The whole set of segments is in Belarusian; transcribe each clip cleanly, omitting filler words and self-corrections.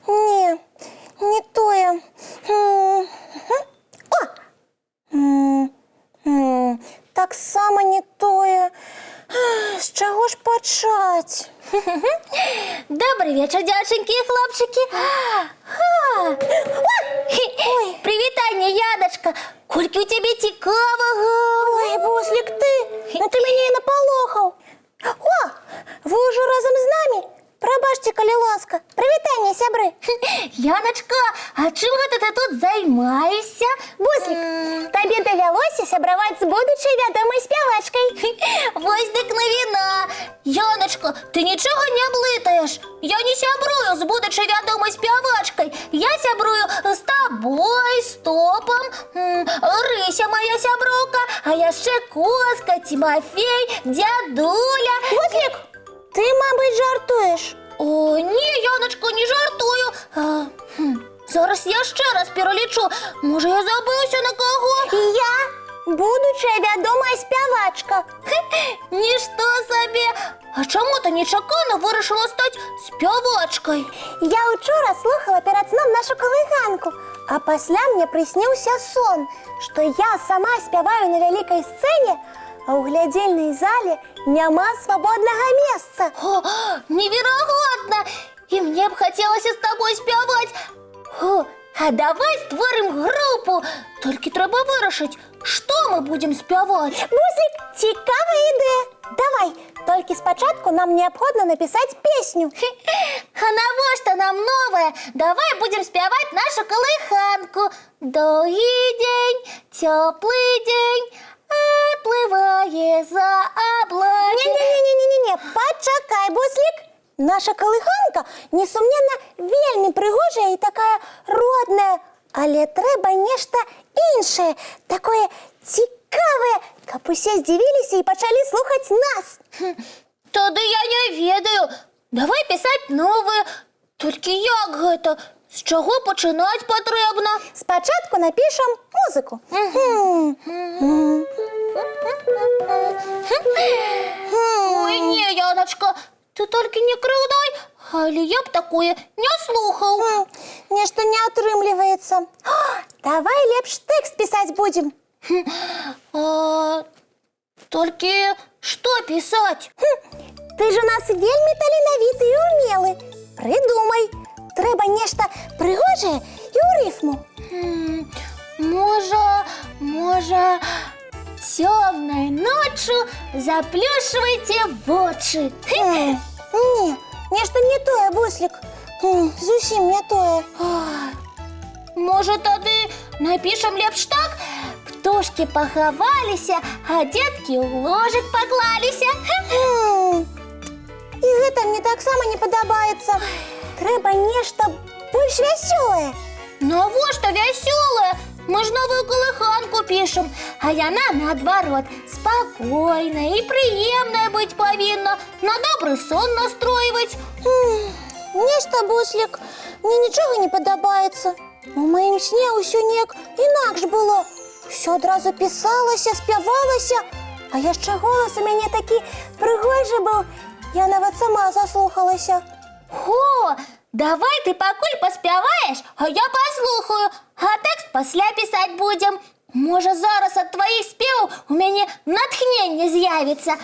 Ні, не тое. Так само не тое. З чого ж почать? Добрый вечер, девочки и хлопчики. Привітання, Яночка. Кольки у тебе цікавого. Ой, Буслик, ти мене і наполохав. О, ви уже разом з нами? Пробачте, коли ласка. Привітання, сябри. Яночка, а чим ти тут займаєшся? Буслик, тобі довелося сябравати з будучою відомою співачкою. Ось так новина. Яночка, ти нічого не блитаєш. Я не сябрую з будучою відомою співачкою. Я сябрую з тобою, з Топом, Рися моя сябровка, а я ще Коска, Тимофей, дядуля. Буслик, ти, мабуть, жартуєш. О, ні, Яночко, не жартую. Зараз я ще раз перелічу. Може, я забився на кого? Я будучая відома співачка. Ніщо собі. А чому ти нечакано вирішила стати співачкою? Я вчора слухала перед сном нашу колыганку, а після мені приснився сон, що я сама співаю на великій сцені, а у глядзельнай залі няма свободного места. О, невероятно! І мені б хотілося з тобою співати. О, а давай створимо групу. Тільки треба вирішити, що ми будемо співати. Буслик, цікава ідея. Давай, тільки спочатку нам необхідно написати пісню. А навіщо нам нове? Давай будемо співати нашу колиханку. Довгий день, теплий день, отпливає за облаки. Не-не-не, почекай, Буслик. Наша колыханка, несумненно, вельми пригожая і така родная. Але треба нешта іншае, такое цікаве, каб усе здзівіліся і пачалі слухаць нас. Тоді я не ведаю. Давай писати нове. Тільки як гэта? З чого починати потрібно? Спочатку напишем музику. Ой, ні, Яночка, ти тільки не кривдай, але я б такое не слухав. Нешта не атрымліваецца. Давай лепш тэкст пісаць будзем. Тільки що писати? Ты ж у нас вельми таленавіты і умелы. Придумай. Трэба нешта прыгожае і ў рифму. Може, темной ночью заплюшивайте в очи. Не, нешта не тое, Буслик. Зусім не тое. Може, тоді напишем лепш так? Птушки поховалися, а детки у ложек поклалися. І гэта мне таксама не падабаецца. Трэба нешта больш вясёлае. Навошта веселая? Мы ж новую колыханку пишем, а яна наоборот спокойная и приемная быть повинна, на добрый сон настроивать. Нешта, Буслик, мне нічога не падабаецца. У маім сне ўсё неяк інакш было. Усё адразу пісалася, спявалася, а яшчэ голас у мяне такі прыгожы быў. Я нават сама заслухалася. О, давай ты пакуль паспяваеш, а я паслухаю, а тэкст пасля пісаць будзем. Можа, зараз ад тваіх спеваў у мяне натхненне з'явіцца.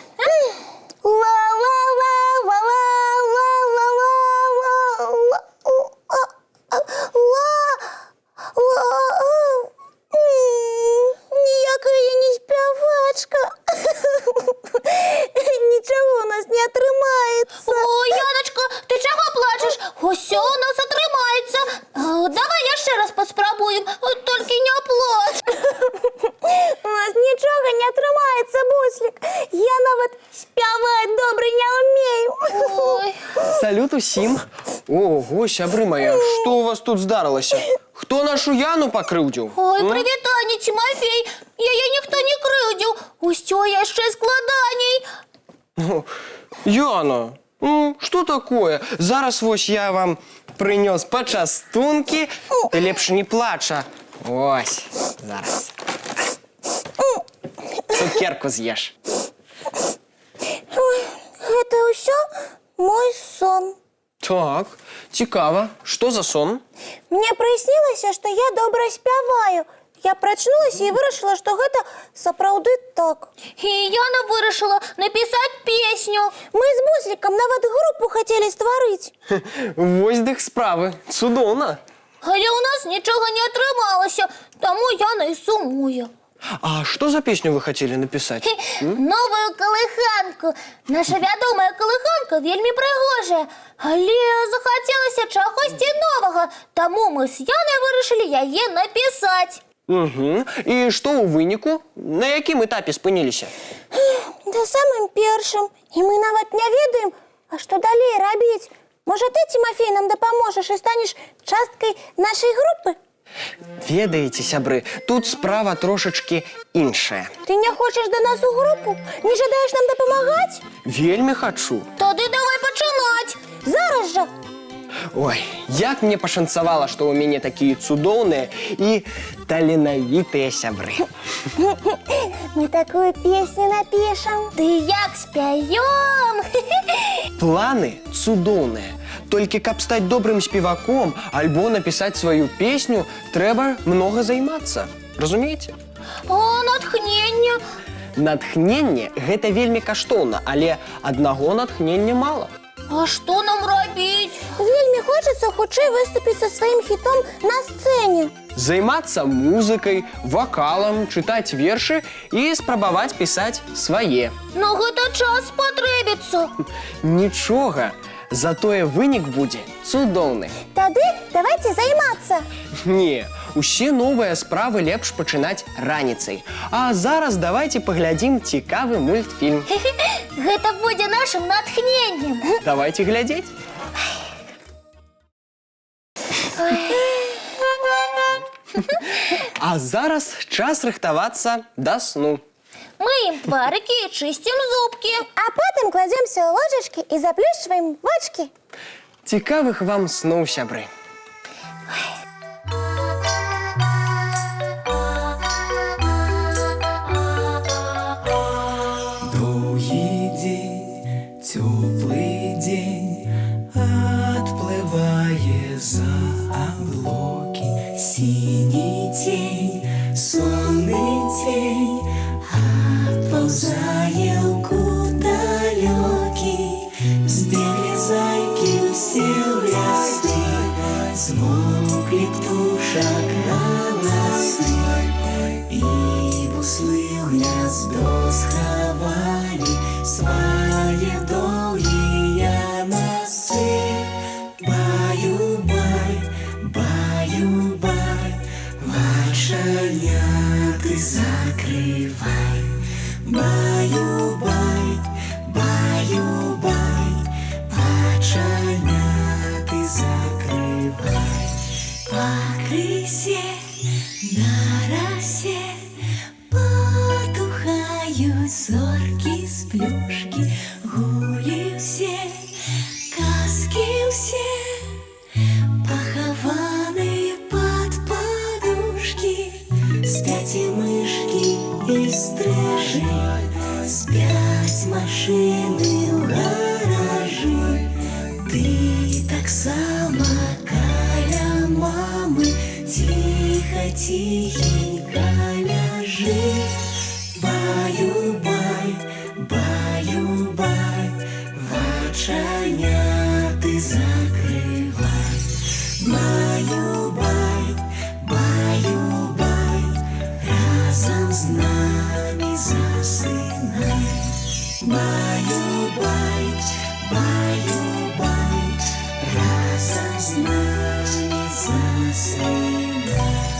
Ніякая я не спявачка. Нічого у нас не атрымаецца. О, Яночка, ты чаго плачаш? Усё у нас атрымаецца. Давай яшчэ раз паспрабуем, толькі не плач. У нас нічога не атрымаецца, Буслик. Я нават спяваць добра не ўмею. Ой. Салют усім. Ого, сябры мае, што у вас тут здарылася? Хто нашу Яну пакрыўдзіў? Ой, прывітанне, Тимофей. Яе ніхто не крыўдзіў. Усё яшчэ складаней. Яна, што такое? Зараз вось я вам прынёс пачастункі. Ты лепш не плача. Ось, зараз. Цукерку з'еш. Гэта ўсё мой сон. Так, цікава. Што за сон? Мне прыснілася, што я добра спяваю. Я прачнулася і вырашыла, што гэта сапраўды так. І Яна вырашыла напісаць песню. Мы з Буслікам нават групу хацелі стварыць. Вось дых справы. Цудоўна. Але ў нас нічога не атрымалася, таму Яна і сумуе. А што за песню вы хацелі напісаць? Новую калыханку. Наша вядомая калыханка вельмі прыгожая, але захацелася чагосьці новага, таму мы з Янай вырашылі яе напісаць. І што ў выніку? На якім этапе спыніліся? Да самым першым. І мы нават не ведаем, а што далей рабіць. Можа, ты, Тимофей, нам дапаможаш і станеш часткай нашай групы? Ведаеце, сябры, тут справа трошачкі іншая. Ты не хочаш да нас у групу? Не жадаеш нам дапамагаць? Вельмі хачу. Тады давай пачынаць. Зараз жа. Ой, як мне пашанцавала, што ў мяне такія цудоўныя і таленавітыя сябры. Мы такую песню напішам. Ды як спяём! Планы цудоўныя. Толькі каб стаць добрым спеваком альбо напісаць сваю песню, трэба многа займацца. Разумееце? А натхненне? Натхненне – гэта вельмі каштоўна, але аднаго натхнення мала. А што нам рабіць? Вельмі хочацца хутчэй выступіць са сваім хітом на сцэне. Займацца музыкай, вакалам, чытаць вершы і спрабаваць пісаць свае. Но гэта час спатрэбіцца. Нічога, затое вынік будзе цудоўны. Тады давайце займацца. Не, усе новыя справы лепш пачынаць раніцай. А зараз давайце паглядзім цікавы мультфільм. Гэта будзе нашым натхненнем. Давайте глядзець. А зараз час рыхтавацца да сну. Мыем тварыкі і чысцім зубкі. А потым кладзёмся ў ложачкі і заплюшчваем вочкі. Цікавых вам сноў, сябры. Доўгі дзень, цёплы дзень, адплывае за аблокі. Сіні цень, сонны цень, адпаўзае ў кут далёкі. Збеглі зайкі ўсе ў лясы, змоўклі птушак галасы. І буслы ў гняздо схавалі свае доўгія носы. Баю-бай, баю-бай, вачаняты закрывай. Баю-бай, баю-бай, вачаняты закрывай. Пакрысе на расе потухаюць зоркі з плюшкі. Гулі ўсе, казкі ўсе, пахаваныя пад падушкі. Спяць і мышкі і стрыжы, спяць машыны ў гаражы. Ты таксама каля мамы ціха-ціхенька ляжы. Баю-бай, баю-бай, вачаняты закрывай. Баю-бай, баю-бай, разам з намі засынай. Баю-бай, баю-бай, разам з намі засынай.